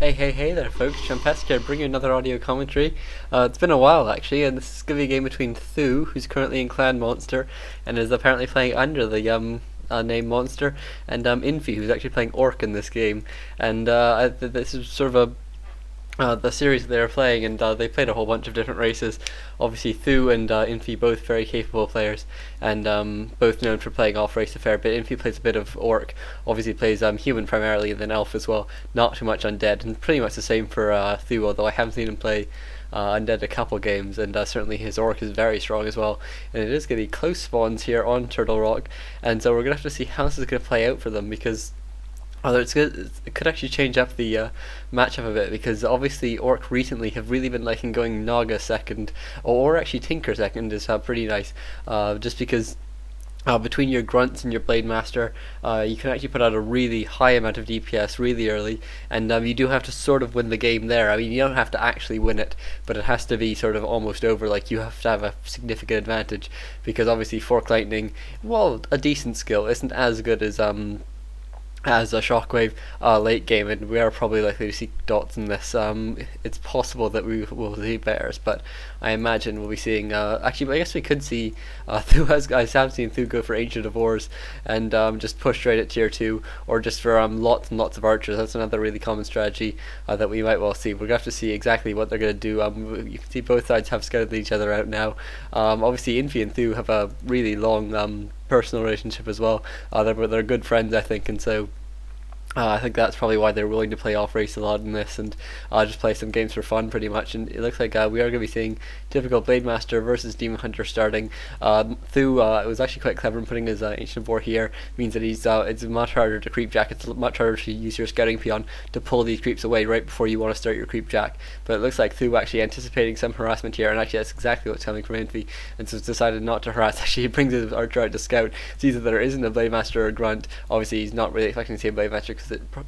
Hey there folks, Champesk here, bringing you another audio commentary. It's been a while actually, and this is going to be a game between th000, who's currently in Clan Monster, and is apparently playing under the name Monster, and Infi, who's actually playing Orc in this game. And this is sort of the series they're playing, and they played a whole bunch of different races. Obviously, th000 and Infi both very capable players, and both known for playing off race a fair bit. Infi plays a bit of Orc, obviously plays human primarily, and then Elf as well. Not too much Undead, and pretty much the same for th000, although I haven't seen him play Undead a couple games, and certainly his Orc is very strong as well. And it is going to be close spawns here on Turtle Rock, and so we're going to have to see how this is going to play out for them, because although it could actually change up the matchup a bit, because obviously Orc recently have really been liking going Naga second, or actually Tinker second is pretty nice, just because between your grunts and your blade master, you can actually put out a really high amount of DPS really early, and you do have to sort of win the game there. I mean, you don't have to actually win it, but it has to be sort of almost over. Like, you have to have a significant advantage, because obviously Fork Lightning, while a decent skill, isn't as good as a Shockwave late game, and we are probably likely to see dots in this. It's possible that we will see bears, but I imagine we'll be seeing. Actually, I guess we could see th000. I have seen th000 go for Ancient of Wars and just push straight at tier 2, or just for lots and lots of archers. That's another really common strategy that we might well see. We're gonna have to see exactly what they're gonna do. You can see both sides have scouted each other out now. Obviously, Infi and th000 have a really long personal relationship as well. They're good friends, I think, and so I think that's probably why they're willing to play off race a lot in this, and just play some games for fun pretty much. And it looks like we are going to be seeing typical Blade Master versus Demon Hunter starting. th000 was actually quite clever in putting his Ancient of War here. Means that it's much harder to creep jack. It's much harder to use your scouting peon to pull these creeps away right before you want to start your creep jack. But it looks like th000 actually anticipating some harassment here, and actually that's exactly what's coming from Infi, and so it's decided not to harass. Actually, he brings his archer out to scout, sees that there isn't a Blade Master or a grunt. Obviously, he's not really expecting to see a Blade Master, because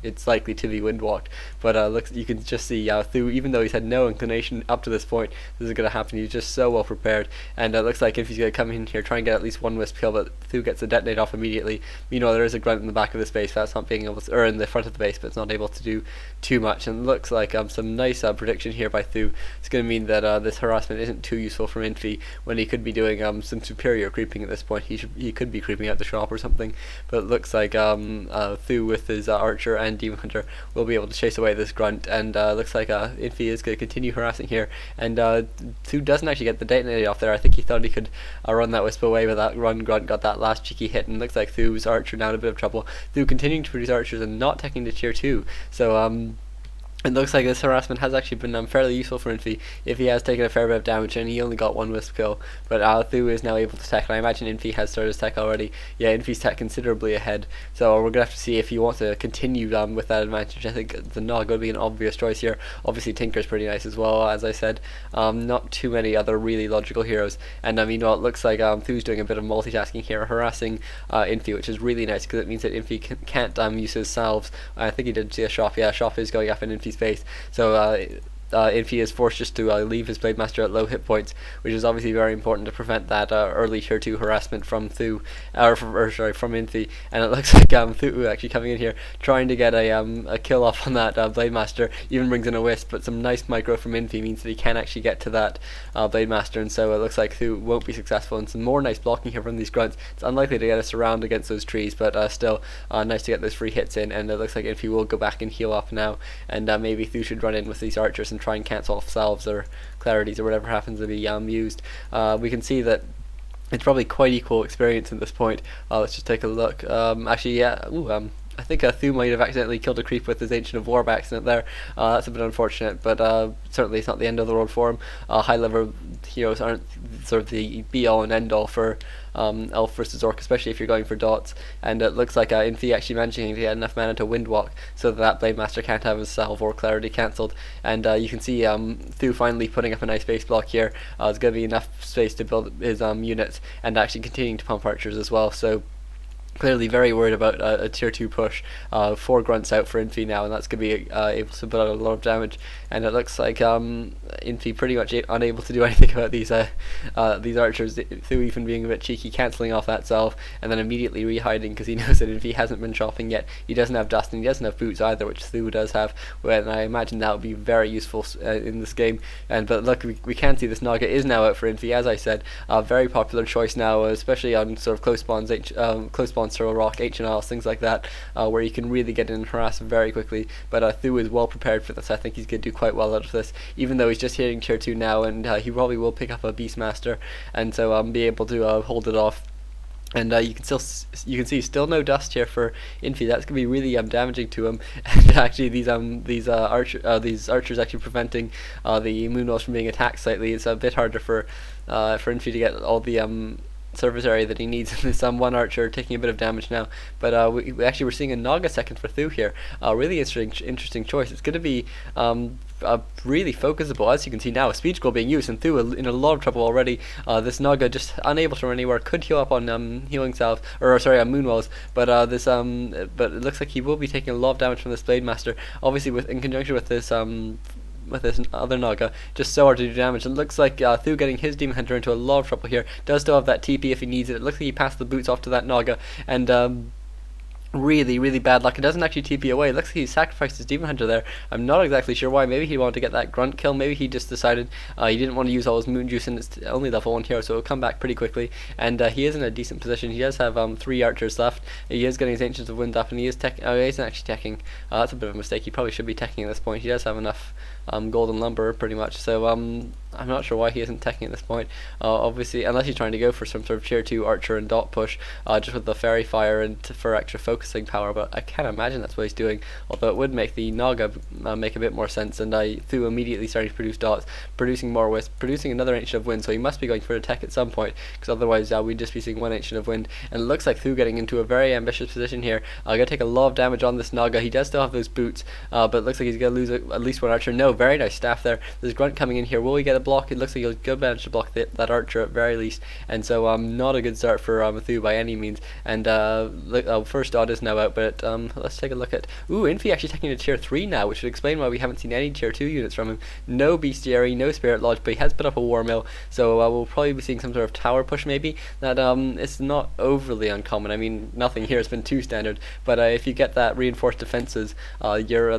it's likely to be windwalked, but you can just see th000, even though he's had no inclination up to this point this is going to happen, he's just so well prepared. And it looks like if he's going to come in here, try and get at least one wisp kill, but th000 gets the detonate off immediately. Meanwhile, there is a grunt in the back of this base, that's not being able to, or in the front of the base, but it's not able to do too much. And it looks like some nice prediction here by th000. It's going to mean that this harassment isn't too useful from Infi, when he could be doing some superior creeping at this point. He could be creeping out the shop or something, but it looks like th000 with his archer and Demon Hunter will be able to chase away this grunt, and looks like Infi is going to continue harassing here, and th000 doesn't actually get the detonator off there. I think he thought he could run that wisp away, but that grunt got that last cheeky hit, and looks like th000's archer now in a bit of trouble. th000 continuing to produce archers and not taking to tier 2, so it looks like this harassment has actually been fairly useful for Infi, if he has taken a fair bit of damage, and he only got one wisp kill. But th000 is now able to tech, and I imagine Infi has started his tech already. Yeah, Infi's tech considerably ahead, so we're going to have to see if he wants to continue with that advantage. I think the Nog would be an obvious choice here. Obviously Tinker's pretty nice as well, as I said. Not too many other really logical heroes, and it looks like th000's doing a bit of multitasking here, harassing Infi, which is really nice, because it means that Infi can't use his salves. I think he did see a shop. Yeah, shop is going up in Infi's face, so Infi is forced just to leave his Blade Master at low hit points, which is obviously very important to prevent that early tier 2 harassment from th000, from Infi. And it looks like th000 actually coming in here, trying to get a kill off on that Blade Master, even brings in a wisp, but some nice micro from Infi means that he can actually get to that Blade Master, and so it looks like th000 won't be successful. And some more nice blocking here from these grunts. It's unlikely to get us around against those trees, but still nice to get those free hits in, and it looks like Infi will go back and heal up now, and maybe th000 should run in with these archers and try and cancel off salves or clarities or whatever happens to be used. We can see that it's probably quite equal experience at this point. Let's just take a look. Actually, yeah. I think th000 might have accidentally killed a creep with his Ancient of War by accident there. That's a bit unfortunate, but certainly it's not the end of the world for him. High level heroes aren't sort of the be all and end all for Elf versus Orc, especially if you're going for dots. And it looks like Infi actually managing to get enough mana to windwalk, so that Blade Master can't have his salve or clarity cancelled. And you can see th000 finally putting up a nice base block here. There's going to be enough space to build his units, and actually continuing to pump archers as well. So clearly very worried about a tier 2 push. 4 grunts out for Infi now, and that's going to be able to put out a lot of damage. And it looks like Infi pretty much unable to do anything about these archers. Thu even being a bit cheeky, cancelling off that self, and then immediately re-hiding because he knows that Infi hasn't been chopping yet. He doesn't have dust, and he doesn't have boots either, which Thu does have. And I imagine that would be very useful in this game. But look, we can see this Naga is now out for Infi, as I said. A very popular choice now, especially on sort of close spawns, Throw Rock, H&Ls, things like that, where you can really get in and harass very quickly. But Thu is well prepared for this. I think he's going to do quite well out of this, even though he's just hitting tier 2 now, and he probably will pick up a Beastmaster, and so be able to hold it off. And you can see still no dust here for Infi. That's gonna be really damaging to him. And actually these archers actually preventing the Moonwalls from being attacked slightly. It's a bit harder for Infi to get all the surface area that he needs. This one archer taking a bit of damage now, but we we're seeing a Naga second for Thu here. Really interesting choice. It's going to be really focusable, as you can see now. A speed scroll being used, and Thu in a lot of trouble already. This Naga just unable to run anywhere. Could heal up on healing salve, or sorry, on Moonwalls, but but it looks like he will be taking a lot of damage from this Blade Master. Obviously, in conjunction with this other Naga, just so hard to do damage. It looks like Thu getting his Demon Hunter into a lot of trouble here. Does still have that TP if he needs it. It looks like he passed the boots off to that Naga, and really bad luck. It doesn't actually TP away. It looks like he sacrificed his Demon Hunter there. I'm not exactly sure why. Maybe he wanted to get that grunt kill. Maybe he just decided he didn't want to use all his moon juice, and it's only level 1 hero, so it'll come back pretty quickly. And he is in a decent position. He does have 3 archers left. He is getting his Ancients of Wind up, and he is he isn't actually teching. That's a bit of a mistake. He probably should be teching at this point. He does have enough golden lumber pretty much, so I'm not sure why he isn't teching at this point. Obviously, unless he's trying to go for some sort of tier 2 archer and dot push, just with the fairy fire and for extra focusing power, but I can't imagine that's what he's doing, although it would make the Naga make a bit more sense. And Thu immediately starting to produce dots, producing more wisp, producing another Ancient of Wind, so he must be going for a tech at some point, because otherwise we'd just be seeing 1 Ancient of Wind. And it looks like Thu getting into a very ambitious position here. Gonna take a lot of damage on this Naga. He does still have those boots, but it looks like he's gonna lose at least 1 archer. No, very nice staff there. There's Grunt coming in here. Will he get a block? It looks like he'll go manage to block that archer at very least, and so not a good start for Thu by any means. And first dot is now out, but let's take a look at Infi actually taking a tier 3 now, which would explain why we haven't seen any tier 2 units from him. No bestiary, no spirit lodge, but he has put up a war mill, so we'll probably be seeing some sort of tower push maybe. That it's not overly uncommon. I mean, nothing here has been too standard, but if you get that reinforced defenses, you're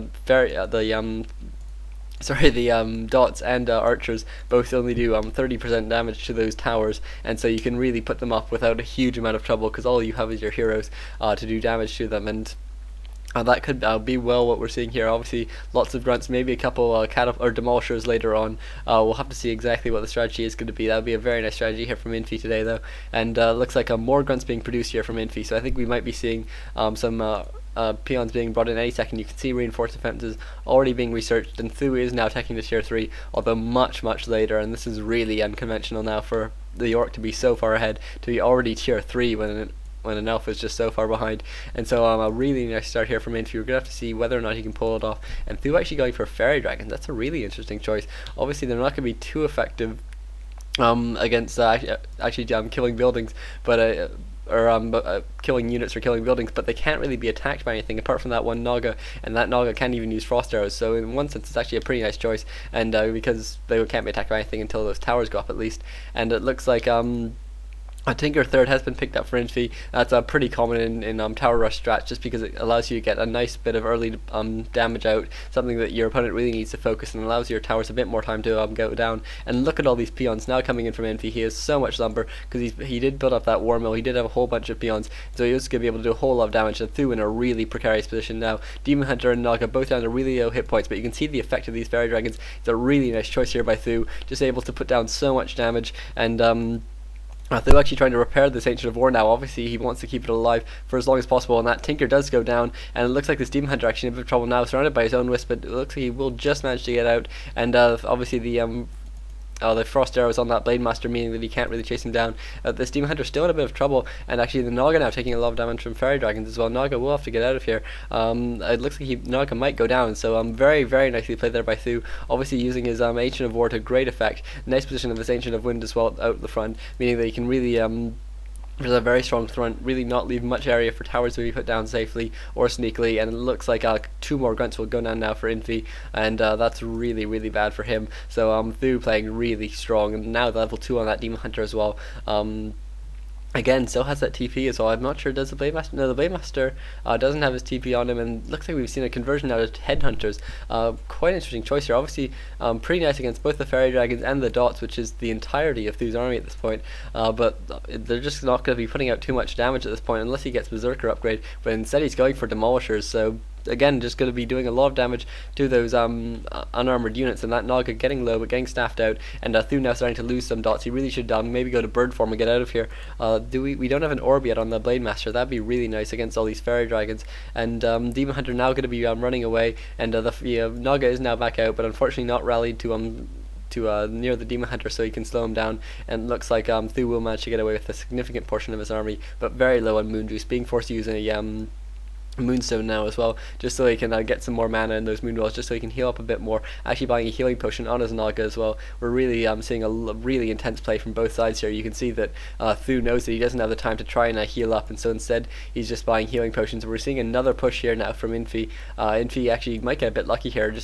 the dots and archers both only do 30% damage to those towers, and so you can really put them up without a huge amount of trouble, because all you have is your heroes to do damage to them. And that could be well what we're seeing here. Obviously, lots of grunts, maybe a couple demolishers later on. We'll have to see exactly what the strategy is going to be. That would be a very nice strategy here from Infi today, though. And looks like more grunts being produced here from Infi, so I think we might be seeing some peons being brought in any second. You can see reinforced defenses already being researched, and Thu is now taking the tier 3, although much later, and this is really unconventional now for the York to be so far ahead, to be already tier 3 when an elf is just so far behind. And so a really nice start here from Infi. We're going to have to see whether or not he can pull it off. And Thu actually going for fairy dragons. That's a really interesting choice. Obviously they're not going to be too effective against actually killing buildings, but killing units or killing buildings, but they can't really be attacked by anything apart from that one Naga, and that Naga can't even use frost arrows, so in one sense it's actually a pretty nice choice, and because they can't be attacked by anything until those towers go up at least. And it looks like a Tinker third has been picked up for Infi. That's pretty common in Tower Rush strats, just because it allows you to get a nice bit of early damage out, something that your opponent really needs to focus, and allows your towers a bit more time to go down. And look at all these peons now coming in from Infi. He has so much lumber, because he did build up that war mill. He did have a whole bunch of peons, so he was going to be able to do a whole lot of damage. And Thu in a really precarious position now. Demon Hunter and Naga both down to really low hit points, but you can see the effect of these fairy dragons. It's a really nice choice here by Thu, just able to put down so much damage. And they're actually trying to repair this Ancient of War now. Obviously he wants to keep it alive for as long as possible, and that Tinker does go down, and it looks like this Demon Hunter actually in a bit of trouble now, surrounded by his own wisp, but it looks like he will just manage to get out. And obviously the frost arrow is on that Blade Master, meaning that he can't really chase him down. This Demon Hunter still in a bit of trouble, and actually the Naga now taking a lot of damage from fairy dragons as well. Naga will have to get out of here. It looks like Naga might go down, so very nicely played there by Thu. Obviously using his Ancient of War to great effect. Nice position of this Ancient of Wind as well out the front, meaning that he can really which is a very strong front, really not leaving much area for towers to be put down safely or sneakily, and it looks like 2 more grunts will go down now for Infi, and that's really, really bad for him. So th000 playing really strong, and now level 2 on that Demon Hunter as well. Again, still has that TP as well. I'm not sure, does the Blade Master? No, the Blade Master doesn't have his TP on him, and looks like we've seen a conversion now to Headhunters. Quite an interesting choice here. Obviously, pretty nice against both the Fairy Dragons and the Dots, which is the entirety of th000's army at this point. But they're just not going to be putting out too much damage at this point, unless he gets Berserker upgrade. But instead, he's going for Demolishers, so again, just going to be doing a lot of damage to those unarmored units, and that Naga getting low but getting staffed out, and th000 now starting to lose some dots. He really should maybe go to bird form and get out of here. We don't have an orb yet on the Blade Master. That'd be really nice against all these Fairy Dragons. And Demon Hunter now going to be running away, and the Naga is now back out, but unfortunately not rallied to near the Demon Hunter so he can slow him down, and looks like th000 will manage to get away with a significant portion of his army, but very low on Moon Juice, being forced to use a Moonstone now as well, just so he can get some more mana in those moon rolls, just so he can heal up a bit more, actually buying a healing potion on his Naga as well. We're really seeing a really intense play from both sides here. You can see that th000 knows that he doesn't have the time to try and heal up, and so instead he's just buying healing potions. We're seeing another push here now from Infi. Infi actually might get a bit lucky here, just